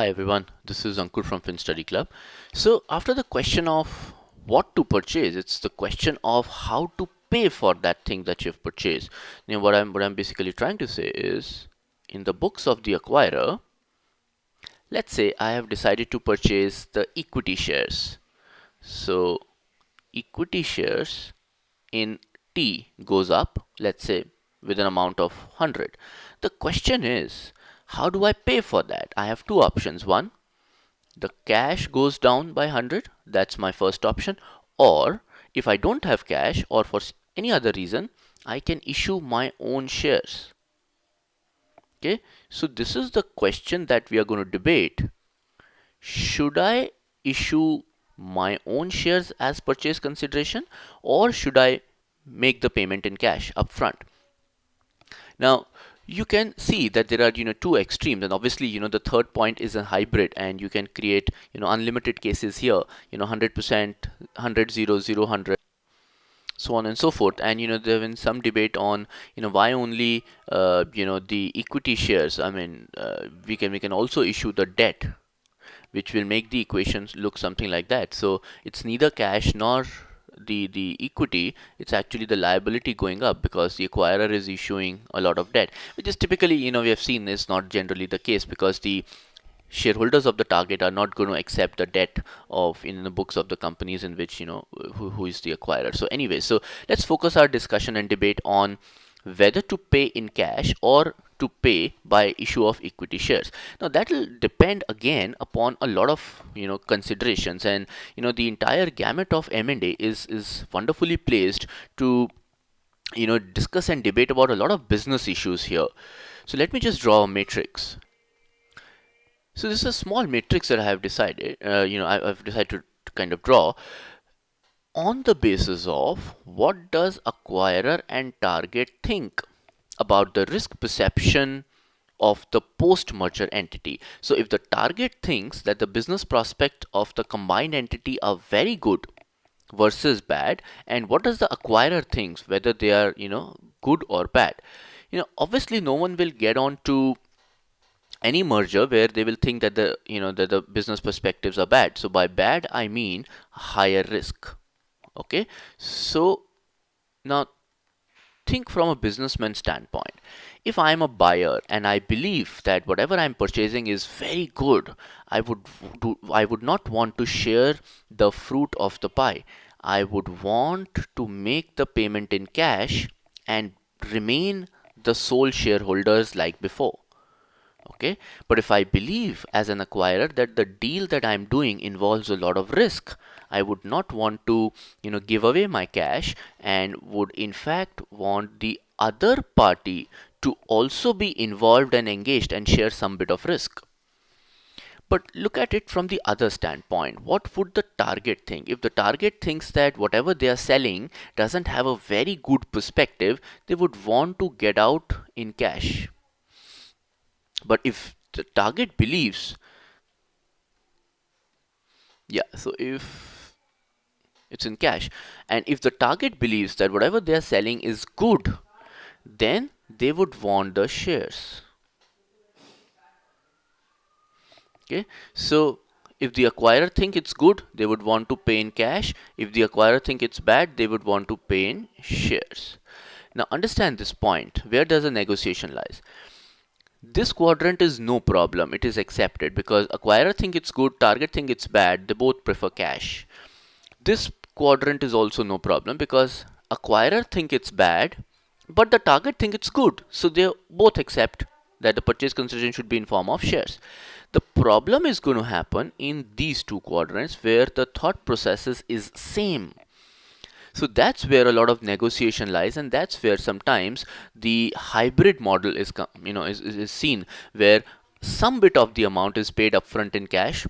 Hi everyone, this is Ankur from FinstudyClub. So after the question of what to purchase, it's the question of how to pay for that thing that you've purchased. What I'm basically trying to say is, in the books of the acquirer, let's say I have decided to purchase the equity shares. So equity shares in T goes up, let's say with an amount of 100. The question is, how do I pay for that? I have two options. One, the cash goes down by 100, that's my first option. Or if I don't have cash or for any other reason, I can issue my own shares. Okay, so this is the question that we are going to debate. Should I issue my own shares as purchase consideration, or should I make the payment in cash upfront? Now, you can see that there are two extremes, and obviously the third point is a hybrid, and you can create unlimited cases here, 100%, 100, 0, 0, 100, so on and so forth. And there been some debate on why only the equity shares. I mean, we can also issue the debt, which will make the equations look something like that. So it's neither cash nor the equity, it's actually the liability going up because the acquirer is issuing a lot of debt, which is typically, we have seen is not generally the case, because the shareholders of the target are not going to accept the debt of in the books of the companies in which who is the acquirer. So anyway, so let's focus our discussion and debate on whether to pay in cash or to pay by issue of equity shares. Now that will depend again upon a lot of considerations, and the entire gamut of M&A is wonderfully placed to discuss and debate about a lot of business issues here. So let me just draw a matrix. So this is a small matrix that I have decided, I've decided to kind of draw on the basis of what does acquirer and target think about the risk perception of the post-merger entity. So if the target thinks that the business prospect of the combined entity are very good versus bad, and what does the acquirer thinks, whether they are good or bad. Obviously no one will get on to any merger where they will think that the business perspectives are bad. So by bad I mean higher risk. Okay, so now think from a businessman standpoint. If I am a buyer and I believe that whatever I'm purchasing is very good, I would not want to share the fruit of the pie. I would want to make the payment in cash and remain the sole shareholders like before. Okay, but if I believe as an acquirer that the deal that I'm doing involves a lot of risk, I would not want to give away my cash, and would in fact want the other party to also be involved and engaged and share some bit of risk. But look at it from the other standpoint. What would the target think? If the target thinks that whatever they are selling doesn't have a very good perspective, they would want to get out in cash. But if the target believes, so if it's in cash, and if the target believes that whatever they are selling is good, then they would want the shares. Okay, so if the acquirer think it's good, they would want to pay in cash. If the acquirer think it's bad, they would want to pay in shares. Now understand this point. Where does the negotiation lies? This quadrant is no problem, it is accepted, because acquirer think it's good, target think it's bad, they both prefer cash. This quadrant is also no problem, because acquirer think it's bad but the target think it's good, so they both accept that the purchase consideration should be in form of shares. The problem is going to happen in these two quadrants where the thought processes is same. So that's where a lot of negotiation lies, and that's where sometimes the hybrid model is seen, where some bit of the amount is paid upfront in cash,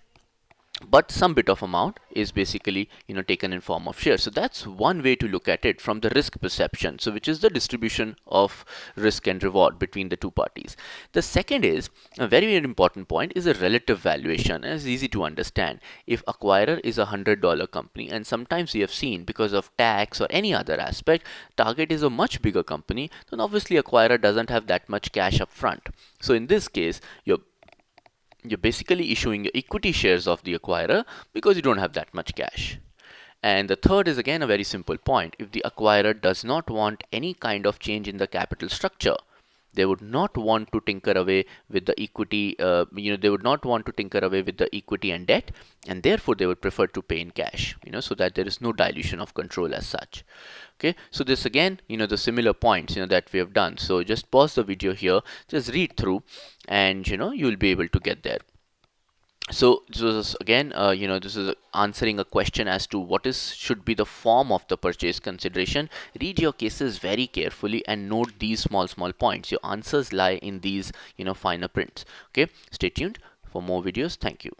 but some bit of amount is basically taken in form of shares. So that's one way to look at it from the risk perception, so which is the distribution of risk and reward between the two parties. The second is a very, very important point, is a relative valuation, and it's easy to understand. If acquirer is $100 company, and sometimes we have seen because of tax or any other aspect, target is a much bigger company, then obviously acquirer doesn't have that much cash up front. So in this case, your you're basically issuing your equity shares of the acquirer because you don't have that much cash. And the third is again a very simple point. If the acquirer does not want any kind of change in the capital structure, they would not want to tinker away with the equity, they would not want to tinker away with the equity and debt, and therefore they would prefer to pay in cash, so that there is no dilution of control as such. Okay, so this again, the similar points, that we have done. So just pause the video here, just read through, and you'll be able to get there. So this is again, this is answering a question as to what should be the form of the purchase consideration. Read your cases very carefully and note these small points. Your answers lie in these, finer prints. Okay, stay tuned for more videos. Thank you.